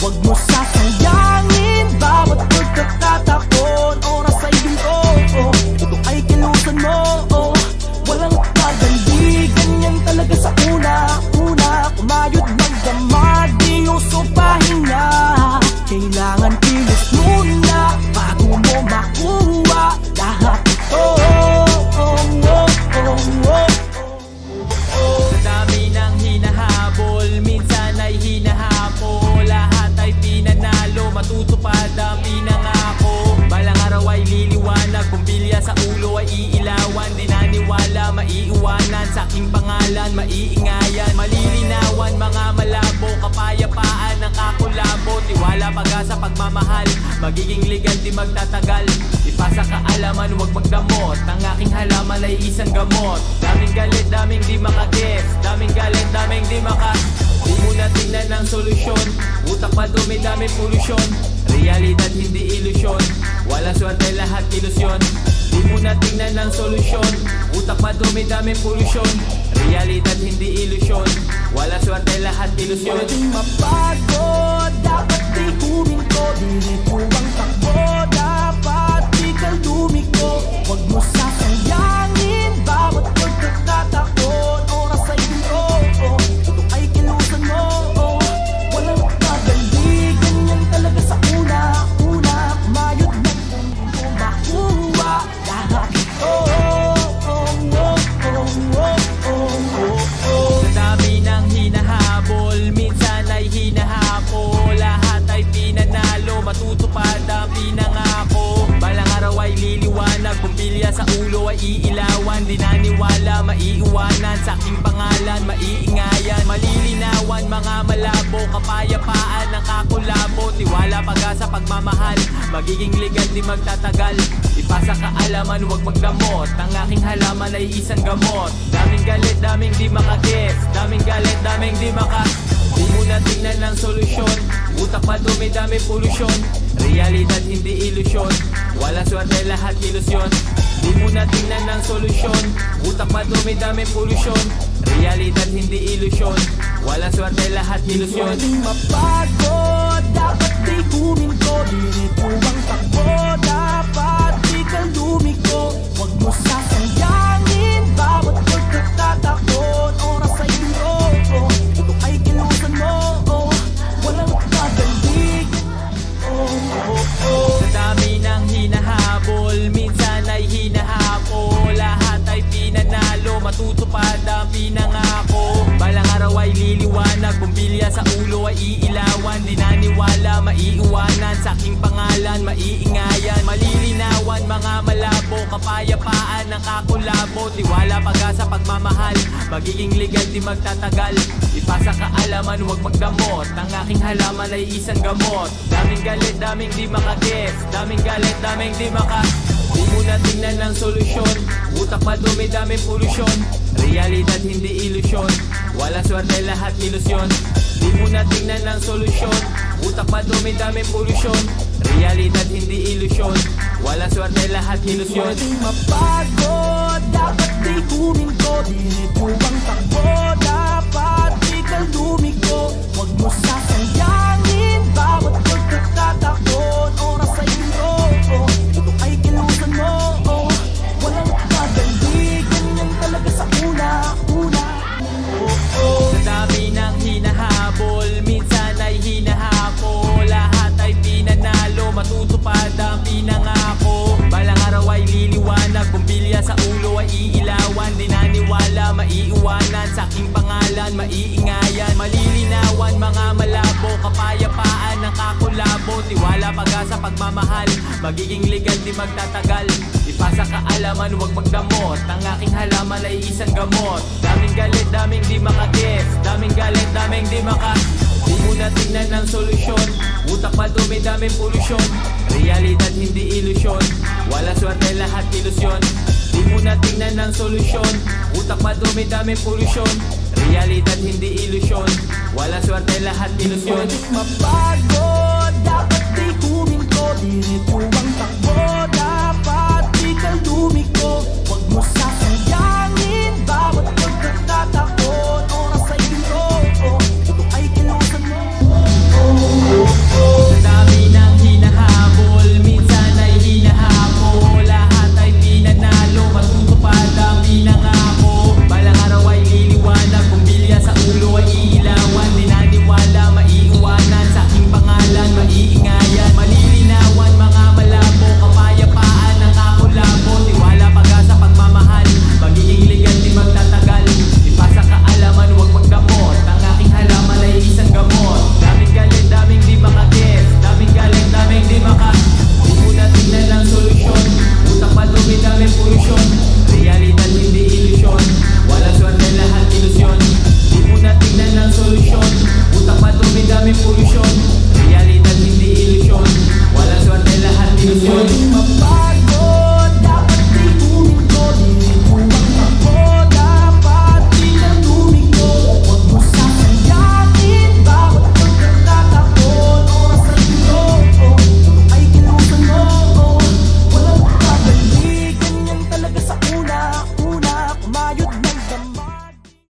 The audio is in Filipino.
Huwag mo sasayangin bawat pagkakataon. Oras ay ginto, ito ay kilusan mo. Walang pagandi, ganyan talaga sa una-una. Kumayod magdamag, di uso pahinga. Kailangan kilos muna bago mo makuha lahat ito. Sa dami ng hinahabol, minsan ay hinahapo. Lahat ay pinanalo, matutupad ang pinangako. Balang araw ay liliwanag, bumbilya sa ulo ay iilawan. Di naniwala, maiiwanan, sa aking pangalan maiingayan. Malilinawan, mga malabo, kapayapaan ng kakulabo. Tiwala, pag-asa, pagmamahal, magiging legal, di magtatagal. Ipasa kaalaman, huwag magdamot, ang aking halaman ay isang gamot. Daming galit, daming di makagets, daming galit, daming di maka. Di mo na tingnan ang solusyon, utak madumi, daming polusyon. Realidad hindi ilusyon, wala swerte, lahat ilusyon. Di mo na tingnan ang solusyon, utak madumi, daming polusyon. Realidad hindi ilusyon, wala swerte, lahat ilusyon. Pwedeng mapagod, dapat di huminto. Diretso ang takbo, dapat di ka lumiko. Huwag mo sasayangin bawat pagkakataon. Oras ay ginto, ito ay kilusan mo. Walang pagandi, ganyan talaga sa una-una. Kumayod ng kung makuha lahat ito. Sa dami ng hinahabol, minsan ay hinahapo. Lahat ay pinanalo, matutupad ang pinangako. Balang araw ay liliwanag, bumbilya sa ulo ay iilawan. Di naniwala, maiiwanan, sa aking pangalan maiingayan. Malilinawan, mga malabo, kapayapaan ng kakulabo. Tiwala, pag-asa, pagmamahal, magiging legal, di magtatagal. Ipasa kaalaman, huwag magdamot, ang aking halaman ay isang gamot. Daming galit, daming di makagets, daming galit, daming di maka. Di mo na tingnan ang solusyon, utak madumi, daming polusyon. Realidad hindi ilusyon, wala swerte, lahat ilusyon. Di mo na tingnan ang solusyon, utak madumi, daming polusyon. Realidad hindi ilusyon, wala swerte, lahat ilusyon. Pwedeng mapagod, dapat di huminto. Diretso ang takbo, dapat di ka lumiko. Huwag mo sasayangin bawat pagkakataon. Oras ay ginto, ito ay kilusan mo. Walang pagandi. Sa dami ng hinahabol, minsan ay hinahapo. Lahat ay pinanalo, matutupad ang pinangako. Balang araw ay liliwanag, bumbilya sa ulo ay iilawan. Di naniwala, maiiwanan, sa aking pangalan maiingayan. Malilinawan, mga malabo, kapayapaan ng kakulabo. Tiwala, pag-asa, pagmamahal, magiging legal, di magtatagal. Ipasa kaalaman, huwag magdamot, ang aking halaman ay isang gamot. Daming galit, daming di makagets, daming galit, daming di maka. Di mo na tingnan ang solusyon, utak madumi, daming polusyon. Realidad hindi ilusyon, wala swerte, lahat ilusyon. Di mo na tingnan ang solusyon, utak madumi, daming polusyon. Realidad hindi ilusyon, wala swerte, lahat ilusyon. Pwedeng mapagod, dapat di huminto. Diretso ang takbo, dapat di ka lumiko. Huwag mo sasayangin bawat pagkakataon. Oras ay ginto, ito ay kilusan mo. Walang pagandi, ganyan talaga sa una-una. Sa dami ng hinahabol, minsan ay hinahapo. Lahat ay pinanalo, matutupad ang pinangako. Balang araw ay liliwanag, bumbilya sa ulo ay iilawan. Di naniwala, maiiwanan, sa aking pangalan maiingayan. Malilinawan, mga malabo, kapayapaan ng kakulabo. Tiwala, pag-asa, pagmamahal, magiging legal, di magtatagal. Ipasa kaalaman, huwag magdamot, ang aking halaman ay isang gamot. Daming galit, daming di makagets, daming galit, daming di maka. Di mo na tingnan ang solusyon, utak madumi, daming polusyon. Realidad hindi ilusyon, wala swerte, lahat ilusyon. Di mo na tingnan ang solusyon, utak madumi, daming polusyon. Realidad hindi ilusyon, wala swerte, lahat ilusyon. Pwedeng mapagod,